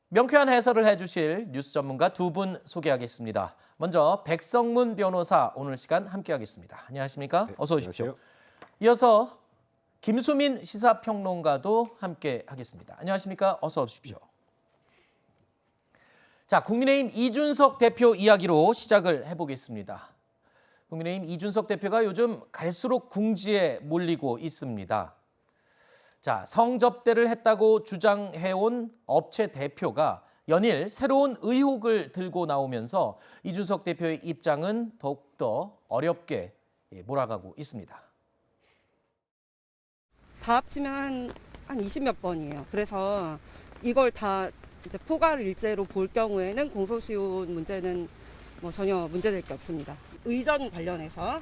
명쾌한 해설을 해주실 뉴스 전문가 두 분 소개하겠습니다. 먼저 백성문 변호사 오늘 시간 함께하겠습니다. 안녕하십니까? 네, 어서 오십시오. 안녕하세요. 이어서 김수민 시사평론가도 함께하겠습니다. 안녕하십니까? 어서 오십시오. 자, 국민의힘 이준석 대표 이야기로 시작을 해보겠습니다. 국민의힘 이준석 대표가 요즘 갈수록 궁지에 몰리고 있습니다. 자, 성접대를 했다고 주장해온 업체 대표가 연일 새로운 의혹을 들고 나오면서 이준석 대표의 입장은 더욱더 어렵게 몰아가고 있습니다. 다 합치면 한 20몇 번이에요. 그래서 이걸 다 이제 포괄 일제로 볼 경우에는 공소시효 문제는 뭐 전혀 문제될 게 없습니다. 의전 관련해서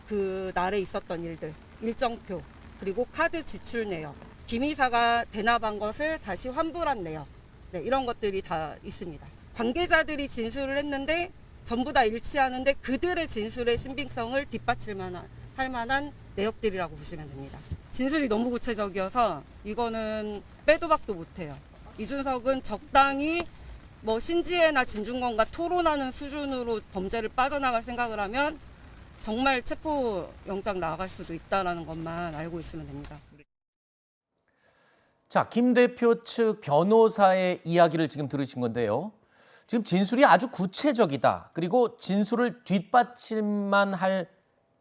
그 날에 있었던 일들, 일정표, 그리고 카드 지출 내역, 김 이사가 대납한 것을 다시 환불한 내역, 네, 이런 것들이 다 있습니다. 관계자들이 진술을 했는데 전부 다 일치하는데 그들의 진술의 신빙성을 할 만한 내역들이라고 보시면 됩니다. 진술이 너무 구체적이어서 이거는 빼도 박도 못해요. 이준석은 적당히 뭐 신지혜나 진중권과 토론하는 수준으로 범죄를 빠져나갈 생각을 하면 정말 체포영장 나갈 수도 있다는 것만 알고 있으면 됩니다. 자, 김 대표 측 변호사의 이야기를 지금 들으신 건데요. 지금 진술이 아주 구체적이다. 그리고 진술을 뒷받침만 할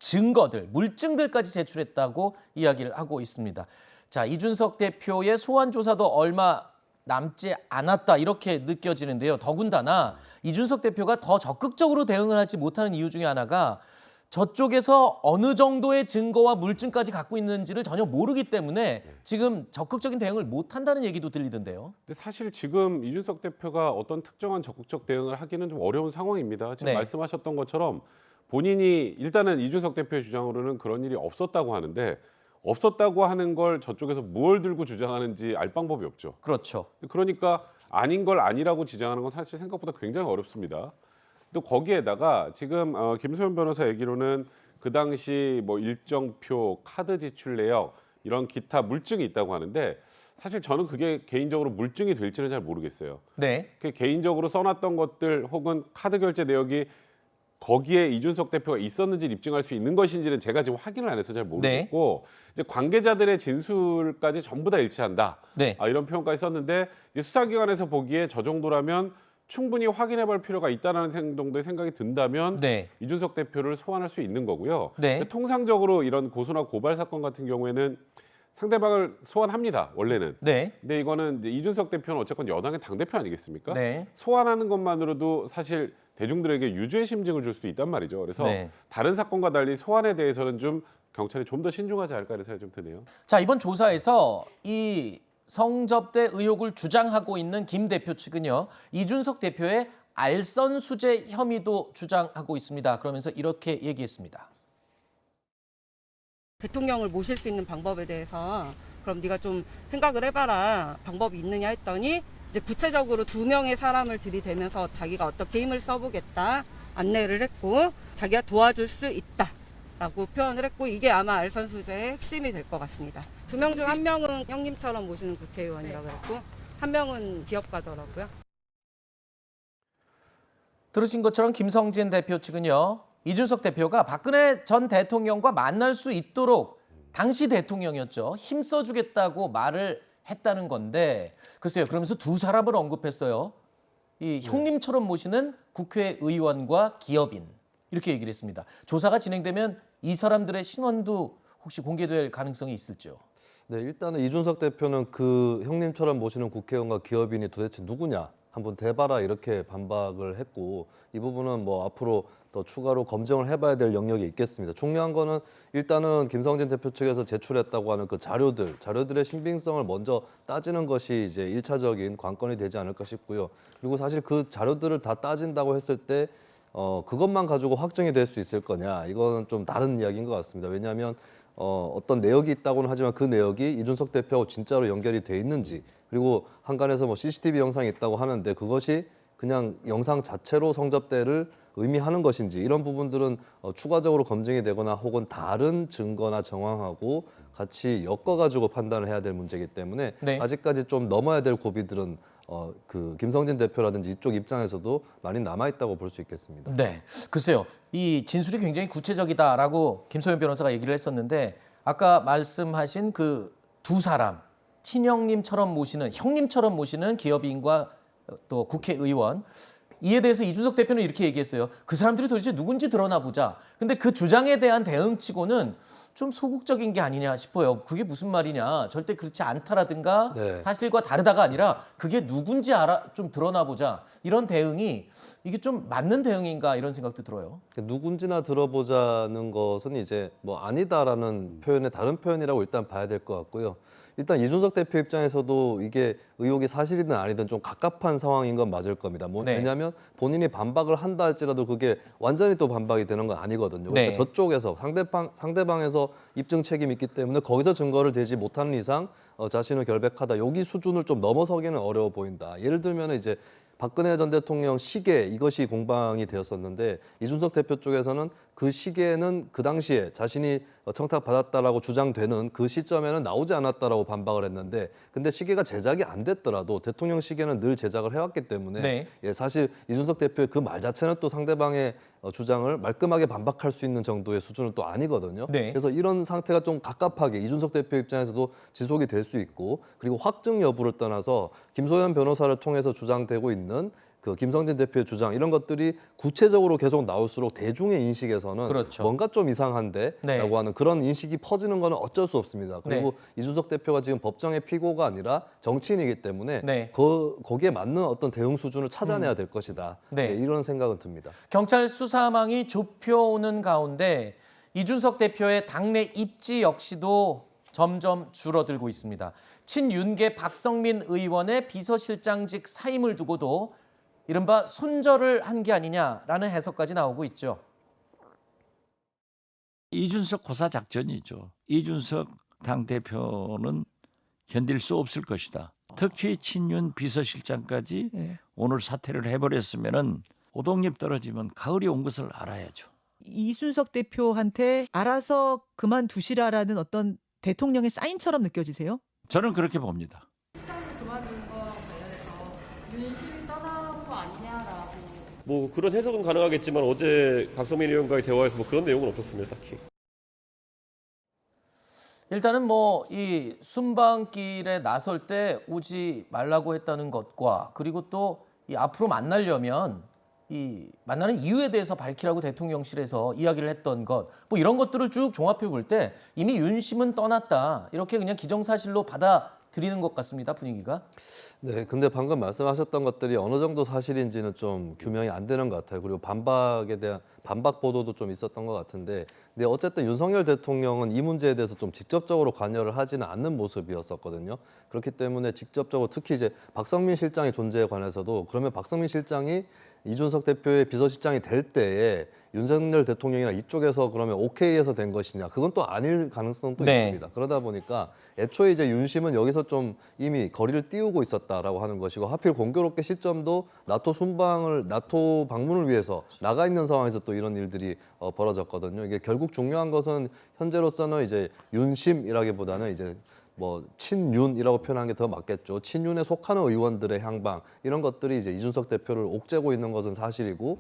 증거들, 물증들까지 제출했다고 이야기를 하고 있습니다. 자, 이준석 대표의 소환 조사도 얼마 남지 않았다 이렇게 느껴지는데요. 더군다나 이준석 대표가 더 적극적으로 대응을 하지 못하는 이유 중에 하나가 저쪽에서 어느 정도의 증거와 물증까지 갖고 있는지를 전혀 모르기 때문에 지금 적극적인 대응을 못한다는 얘기도 들리던데요. 근데 사실 지금 이준석 대표가 어떤 특정한 적극적 대응을 하기는 좀 어려운 상황입니다. 지금 네. 말씀하셨던 것처럼 본인이 일단은 이준석 대표의 주장으로는 그런 일이 없었다고 하는데 없었다고 하는 걸 저쪽에서 뭘 들고 주장하는지 알 방법이 없죠. 그렇죠. 그러니까 아닌 걸 아니라고 주장하는 건 사실 생각보다 굉장히 어렵습니다. 또 거기에다가 지금 김소연 변호사 얘기로는 그 당시 뭐 일정표, 카드 지출 내역 이런 기타 물증이 있다고 하는데 사실 저는 그게 개인적으로 물증이 될지는 잘 모르겠어요. 네. 그 개인적으로 써놨던 것들 혹은 카드 결제 내역이 거기에 이준석 대표가 있었는지 입증할 수 있는 것인지는 제가 지금 확인을 안 해서 잘 모르겠고 이제 관계자들의 진술까지 전부 다 일치한다. 네. 이런 표현까지 썼는데 이제 수사기관에서 보기에 저 정도라면 충분히 확인해볼 필요가 있다는 정도의 생각이 든다면 네. 이준석 대표를 소환할 수 있는 거고요. 네. 통상적으로 이런 고소나 고발 사건 같은 경우에는 상대방을 소환합니다. 원래는. 네. 근데 이거는 이제 이준석 대표는 어쨌건 여당의 당대표 아니겠습니까? 네. 소환하는 것만으로도 사실 대중들에게 유죄 심증을 줄 수도 있단 말이죠. 그래서 네. 다른 사건과 달리 소환에 대해서는 좀 경찰이 좀 더 신중하지 않을까 이런 생각이 좀 드네요. 자, 이번 조사에서 이 성접대 의혹을 주장하고 있는 김 대표 측은요. 이준석 대표의 알선 수재 혐의도 주장하고 있습니다. 그러면서 이렇게 얘기했습니다. 대통령을 모실 수 있는 방법에 대해서 그럼 네가 좀 생각을 해봐라. 방법이 있느냐 했더니 이제 구체적으로 2명의 사람을 들이대면서 자기가 어떻게 힘을 써보겠다 안내를 했고 자기가 도와줄 수 있다라고 표현을 했고 이게 아마 알선수재의 핵심이 될 것 같습니다. 2명 중 1명은 형님처럼 모시는 국회의원이라고 했고 1명은 기업가더라고요. 들으신 것처럼 김성진 대표 측은요. 이준석 대표가 박근혜 전 대통령과 만날 수 있도록 당시 대통령이었죠. 힘써주겠다고 말을 했다는 건데 글쎄요. 그러면서 두 사람을 언급했어요. 이 형님처럼 모시는 국회의원과 기업인 이렇게 얘기를 했습니다. 조사가 진행되면 이 사람들의 신원도 혹시 공개될 가능성이 있을지요? 네, 일단은 이준석 대표는 그 형님처럼 모시는 국회의원과 기업인이 도대체 누구냐 한번 대봐라 이렇게 반박을 했고 이 부분은 뭐 앞으로 더 추가로 검증을 해봐야 될 영역이 있겠습니다. 중요한 거는 일단은 김성진 대표 측에서 제출했다고 하는 그 자료들의 신빙성을 먼저 따지는 것이 이제 1차적인 관건이 되지 않을까 싶고요. 그리고 사실 그 자료들을 다 따진다고 했을 때 그것만 가지고 확정이 될 수 있을 거냐 이거는 좀 다른 이야기인 것 같습니다. 왜냐하면 어떤 내역이 있다고는 하지만 그 내역이 이준석 대표하고 진짜로 연결이 돼 있는지 그리고 한간에서 뭐 CCTV 영상이 있다고 하는데 그것이 그냥 영상 자체로 성접대를 의미하는 것인지 이런 부분들은 추가적으로 검증이 되거나 혹은 다른 증거나 정황하고 같이 엮어가지고 판단을 해야 될 문제이기 때문에 네. 아직까지 좀 넘어야 될 고비들은 그 김성진 대표라든지 이쪽 입장에서도 많이 남아 있다고 볼 수 있겠습니다. 네, 글쎄요. 이 진술이 굉장히 구체적이다라고 김소연 변호사가 얘기를 했었는데 아까 말씀하신 그 두 사람 친형님처럼 모시는 형님처럼 모시는 기업인과 또 국회의원 이에 대해서 이준석 대표는 이렇게 얘기했어요. 그 사람들이 도대체 누군지 드러나 보자. 근데 그 주장에 대한 대응치고는 좀 소극적인 게 아니냐 싶어요. 그게 무슨 말이냐. 절대 그렇지 않다라든가 네. 사실과 다르다가 아니라 그게 누군지 좀 드러나 보자. 이런 대응이 이게 좀 맞는 대응인가 이런 생각도 들어요. 누군지나 들어보자는 것은 이제 뭐 아니다라는 표현의 다른 표현이라고 일단 봐야 될 것 같고요. 일단 이준석 대표 입장에서도 이게 의혹이 사실이든 아니든 좀 갑갑한 상황인 건 맞을 겁니다. 네. 왜냐하면 본인이 반박을 한다 할지라도 그게 완전히 또 반박이 되는 건 아니거든요. 그러니까 네. 저쪽에서 상대방에서 입증 책임이 있기 때문에 거기서 증거를 대지 못하는 이상 자신은 결백하다. 여기 수준을 좀 넘어서기는 어려워 보인다. 예를 들면 이제 박근혜 전 대통령 시계 이것이 공방이 되었었는데 이준석 대표 쪽에서는 그 시계는 그 당시에 자신이 청탁받았다라고 주장되는 그 시점에는 나오지 않았다라고 반박을 했는데 근데 시계가 제작이 안 됐더라도 대통령 시계는 늘 제작을 해왔기 때문에 네. 예, 사실 이준석 대표의 그 말 자체는 또 상대방의 주장을 말끔하게 반박할 수 있는 정도의 수준은 또 아니거든요. 네. 그래서 이런 상태가 좀 갑갑하게 이준석 대표 입장에서도 지속이 될 수 있고 그리고 확증 여부를 떠나서 김소연 변호사를 통해서 주장되고 있는 그 김성진 대표의 주장 이런 것들이 구체적으로 계속 나올수록 대중의 인식에서는 그렇죠. 뭔가 좀 이상한데라고 네. 하는 그런 인식이 퍼지는 거는 어쩔 수 없습니다. 그리고 이준석 대표가 지금 법정의 피고가 아니라 정치인이기 때문에 네. 거기에 맞는 어떤 대응 수준을 찾아내야 될 것이다. 네. 네, 이런 생각은 듭니다. 경찰 수사망이 좁혀오는 가운데 이준석 대표의 당내 입지 역시도 점점 줄어들고 있습니다. 친윤계 박성민 의원의 비서실장직 사임을 두고도 이른바 손절을 한 게 아니냐라는 해석까지 나오고 있죠. 이준석 고사 작전이죠. 이준석 당대표는 견딜 수 없을 것이다. 특히 친윤 비서실장까지 네. 오늘 사퇴를 해버렸으면은 오동잎 떨어지면 가을이 온 것을 알아야죠. 이준석 대표한테 알아서 그만두시라라는 어떤 대통령의 사인처럼 느껴지세요? 저는 그렇게 봅니다. 뭐 그런 해석은 가능하겠지만 어제 박성민 의원과의 대화에서 뭐 그런 내용은 없었습니다. 딱히. 일단은 뭐 이 순방길에 나설 때 오지 말라고 했다는 것과 그리고 또 이 앞으로 만나려면 이 만나는 이유에 대해서 밝히라고 대통령실에서 이야기를 했던 것, 뭐 이런 것들을 쭉 종합해 볼 때 이미 윤심은 떠났다. 이렇게 그냥 기정사실로 받아들이는 것 같습니다. 분위기가. 네, 근데 방금 말씀하셨던 것들이 어느 정도 사실인지는 좀 규명이 안 되는 것 같아요. 그리고 반박에 대한 반박 보도도 좀 있었던 것 같은데, 근데 어쨌든 윤석열 대통령은 이 문제에 대해서 좀 직접적으로 관여를 하지는 않는 모습이었었거든요. 그렇기 때문에 직접적으로 특히 이제 박성민 실장의 존재에 관해서도 그러면 박성민 실장이 이준석 대표의 비서실장이 될 때에 윤석열 대통령이나 이쪽에서 그러면 오케이해서 된 것이냐, 그건 또 아닐 가능성은 또 네. 있습니다. 그러다 보니까 애초에 이제 윤심은 여기서 좀 이미 거리를 띄우고 있었다라고 하는 것이고, 하필 공교롭게 시점도 나토 방문을 위해서 나가 있는 상황에서 또 이런 일들이 벌어졌거든요. 이게 결국 중요한 것은 현재로서는 이제 윤심이라기보다는 이제 뭐 친윤이라고 표현하는 게 더 맞겠죠. 친윤에 속하는 의원들의 향방 이런 것들이 이제 이준석 대표를 옥죄고 있는 것은 사실이고,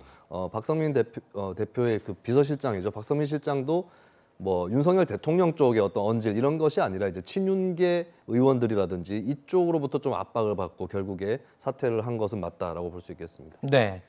박성민 대표의 그 비서실장이죠. 박성민 실장도 뭐 윤석열 대통령 쪽의 어떤 언질 이런 것이 아니라 이제 친윤계 의원들이라든지 이쪽으로부터 좀 압박을 받고 결국에 사퇴를 한 것은 맞다라고 볼 수 있겠습니다. 네.